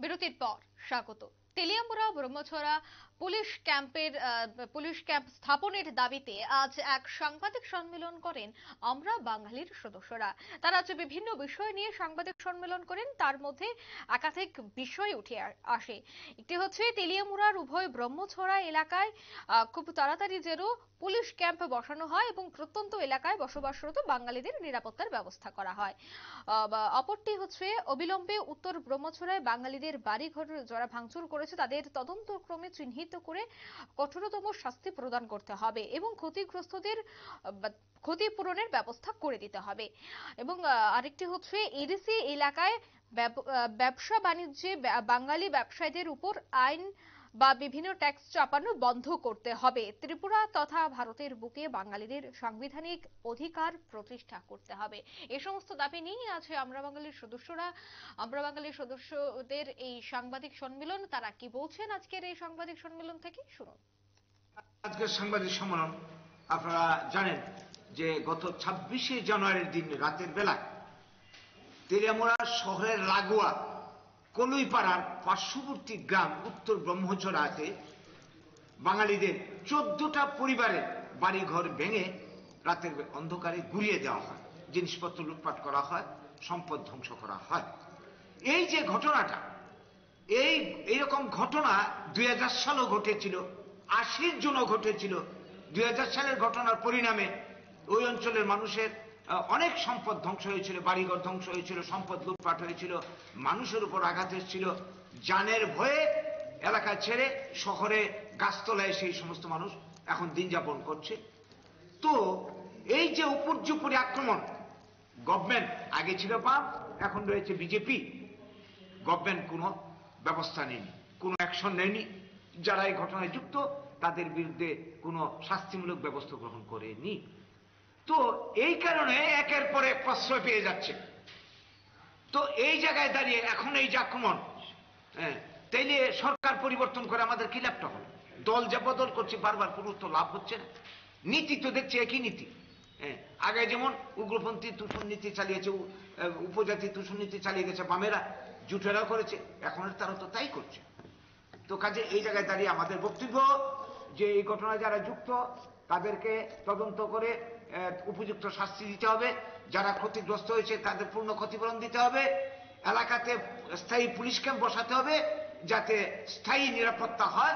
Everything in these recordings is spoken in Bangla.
বিরতির পর স্বাগত। তেলিয়ামুড়া ব্রহ্মছড়া পুলিশ ক্যাম্প স্থাপনের দাবিতে আজ এক সাংবাদিক সম্মেলন করেন আমরা বাঙালির সদস্যরা। তারা আজ বিভিন্ন বিষয় নিয়ে সাংবাদিক সম্মেলন করেন, তার মধ্যে একাধিক বিষয় উঠে আসে। একটি হচ্ছে তেলিয়ামুড়ার উভয় ব্রহ্মছড়া এলাকায় খুব তাড়াতাড়ি যেন পুলিশ ক্যাম্প বসানো হয় এবং প্রত্যন্ত এলাকায় বসবাসরত বাঙালিদের নিরাপত্তার ব্যবস্থা করা হয়। অপরটি হচ্ছে অবিলম্বে উত্তর ব্রহ্মছড়ায় বাঙালিদের বাড়িঘর যারা ভাঙচুর করেছে তাদের তদন্তক্রমে চিহ্নিত করে কঠোরতম শাস্তি প্রদান করতে হবে এবং ক্ষতিগ্রস্তদের ক্ষতিপূরণের ব্যবস্থা করে দিতে হবে। এবং আরেকটি হচ্ছে এডিসি এলাকায় ব্যবসা বাণিজ্যে বাঙালি ব্যবসায়ীদের উপর আইন বা বিভিন্ন ট্যাক্স চাপানো বন্ধ করতে হবে। ত্রিপুরা তথা ভারতের বুকে বাঙালিদের সাংবিধানিক অধিকার প্রতিষ্ঠা করতে হবে। এই সমস্ত দাবি নিয়ে আছে আমরা বাঙালির সদস্যদের এই সাংবাদিক সম্মেলন। তারা কি বলছেন আজকের এই সাংবাদিক সম্মেলন থেকে শুনুন। আজকের সাংবাদিক সম্মেলন আপনারা জানেন যে গত 26শে জানুয়ারির দিন রাতের বেলা তেলিয়ামুড়া শহরের লাগোয়া কলুইপাড়ার পার্শ্ববর্তী গ্রাম উত্তর ব্রহ্মছড়াতে বাঙালিদের 14টা পরিবারের বাড়িঘর ভেঙে রাতের অন্ধকারে গুড়িয়ে দেওয়া হয়, জিনিসপত্র লুটপাট করা হয়, সম্পদ ধ্বংস করা হয়। এই যে ঘটনাটা, এইরকম ঘটনা 2000 সালও ঘটেছিল, 80 জনও ঘটেছিল। 2000 সালের ঘটনার পরিণামে ওই অঞ্চলের মানুষের অনেক সম্পদ ধ্বংস হয়েছিল, বাড়িঘর ধ্বংস হয়েছিল, সম্পদ লুটপাট হয়েছিল, মানুষের উপর আঘাত এসেছিল। জানের ভয়ে এলাকা ছেড়ে শহরে গাছতলায় সেই সমস্ত মানুষ এখন দিন যাপন করছে। তো এই যে উপর্যুপরি আক্রমণ, গভর্নমেন্ট আগে ছিল বাম, এখন রয়েছে বিজেপি, গভর্নমেন্ট কোনো ব্যবস্থা নেয়নি, কোনো অ্যাকশন নেয়নি। যারা এই ঘটনায় যুক্ত তাদের বিরুদ্ধে কোনো শাস্তিমূলক ব্যবস্থা গ্রহণ করেনি। তো এই কারণে একের পর এক প্রশ্রয় পেয়ে যাচ্ছে। তো এই জায়গায় দাঁড়িয়ে এখন এই যে আক্রমণ, তাইলে সরকার পরিবর্তন করে আমাদের কি লাভটা হলো? দল যে বদল করছে বারবার, কোনো তো লাভ হচ্ছে না। নীতি তো দেখছে একই নীতি। আগে যেমন উগ্রপন্থী তুষণ নীতি চালিয়েছে, উপজাতি তুষণ নীতি চালিয়ে গেছে বামেরা, জুটেরাও করেছে, এখন তারা তো তাই করছে। তো কাজে এই জায়গায় দাঁড়িয়ে আমাদের বক্তব্য যে এই ঘটনায় যারা যুক্ত তাদেরকে তদন্ত করে উপযুক্ত শাস্তি দিতে হবে, যারা ক্ষতিগ্রস্ত হয়েছে তাদের পূর্ণ ক্ষতিপূরণ দিতে হবে, এলাকাতে স্থায়ী পুলিশ ক্যাম্প বসাতে হবে যাতে স্থায়ী নিরাপত্তা হয়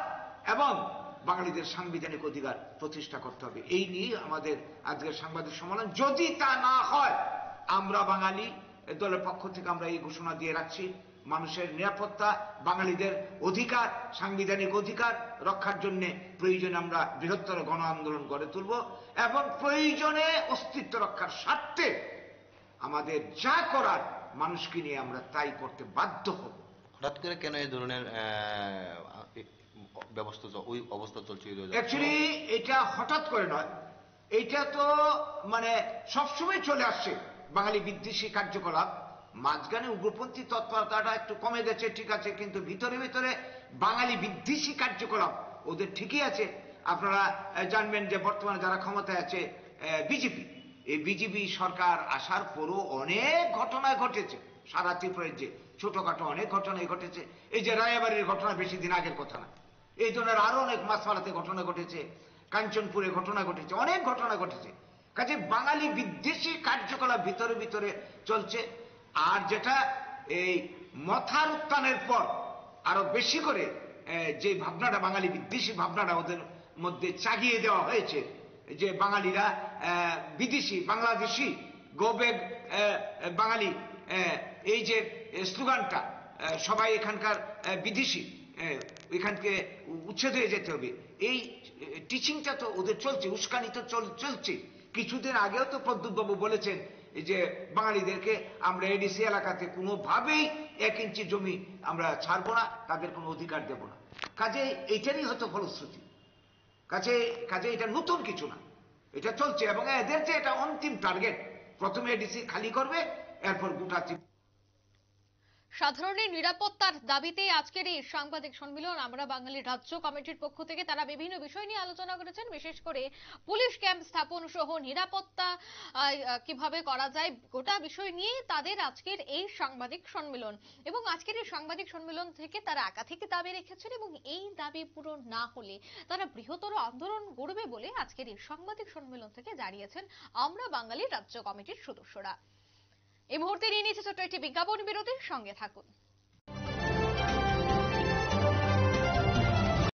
এবং বাঙালিদের সাংবিধানিক অধিকার প্রতিষ্ঠা করতে হবে। এই নিয়ে আমাদের আজকের সাংবাদিক সম্মেলন। যদি তা না হয়, আমরা বাঙালি দলের পক্ষ থেকে আমরা এই ঘোষণা দিয়ে রাখছি, মানুষের নিরাপত্তা, বাঙালিদের অধিকার, সাংবিধানিক অধিকার রক্ষার জন্য প্রয়োজনে আমরা বৃহত্তর গণ আন্দোলন গড়ে তুলব এবং প্রয়োজনে অস্তিত্ব রক্ষার স্বার্থে আমাদের যা করার মানুষকে নিয়ে আমরা তাই করতে বাধ্য হব। হঠাৎ করে কেন এই ধরনের ব্যবস্থা, ওই অবস্থা চলছে? অ্যাকচুয়ালি এটা হঠাৎ করে নয়, এটা তো মানে সবসময় চলে আসছে বাঙালি বিদ্বেষী কার্যকলাপ। মাঝখানে উগ্রপন্থী তৎপরতাটা একটু কমে গেছে, ঠিক আছে, কিন্তু ভিতরে ভিতরে বাঙালি বিদ্বেষী কার্যকলাপ ওদের ঠিকই আছে। আপনারা জানবেন যে বর্তমানে যারা ক্ষমতায় আছে বিজেপি, এই বিজেপি সরকার আসার পরও অনেক ঘটনা ঘটেছে সারা ত্রিপুরার, যে ছোটখাটো অনেক ঘটনাই ঘটেছে। এই যে রায়াবাড়ির ঘটনা বেশি দিন আগের কথা না, এই ধরনের আরো অনেক মাছপাড়াতে ঘটনা ঘটেছে, কাঞ্চনপুরে ঘটনা ঘটেছে, অনেক ঘটনা ঘটেছে। কাজে বাঙালি বিদ্বেষী কার্যকলাপ ভিতরে ভিতরে চলছে। আর যেটা এই মথার উত্থানের পর আরো বেশি করে যে ভাবনাটা, বাঙালি বিদ্বেষী ভাবনাটা ওদের মধ্যে চাগিয়ে দেওয়া হয়েছে, যে বাঙালিরা বিদেশি, বাংলাদেশি, গো ব্যাক বাঙালি, এই যে স্লোগানটা, সবাই এখানকার বিদেশি, এখানকে উচ্ছেদ হয়ে যেতে হবে, এই টিচিংটা তো ওদের চলছে, উস্কানি তো চলছে। কিছুদিন আগেও তো প্রদ্যুৎবাবু বলেছেন যে বাঙালিদেরকে আমরা এডিসি এলাকাতে কোনোভাবেই 1 ইঞ্চি জমি আমরা ছাড়বো না, তাদের কোনো অধিকার দেব না। কাজে এইটারই হয়তো ফলশ্রুতি। কাজে এটা নতুন কিছু না, এটা চলছে এবং এদের যে এটা অন্তিম টার্গেট, প্রথমে এডিসি খালি করবে, এরপর গোটা সাধারণের নিরাপত্তার দাবিতে আজকের এই সাংবাদিক সম্মেলন আমরা বাঙালির রাজ্য কমিটির পক্ষ থেকে তারা বিভিন্ন বিষয় নিয়ে আলোচনা করেছেন, বিশেষ করে পুলিশ ক্যাম্প স্থাপন সহ নিরাপত্তা কিভাবে করা যায় গোটা বিষয় নিয়ে তাদের আজকের এই সাংবাদিক সম্মেলন। এবং আজকের এই সাংবাদিক সম্মেলন থেকে তারা একাধিক দাবি রেখেছেন এবং এই দাবি পূরণ না হলে তারা বৃহত্তর আন্দোলন গড়বে বলে আজকের এই সাংবাদিক সম্মেলন থেকে জানিয়েছেন আমরা বাঙালির রাজ্য কমিটির সদস্যরা। এই মুহূর্তে নিয়ে নিচ্ছে ছোট্ট একটি বিজ্ঞাপন বিরতির সঙ্গে থাকুন।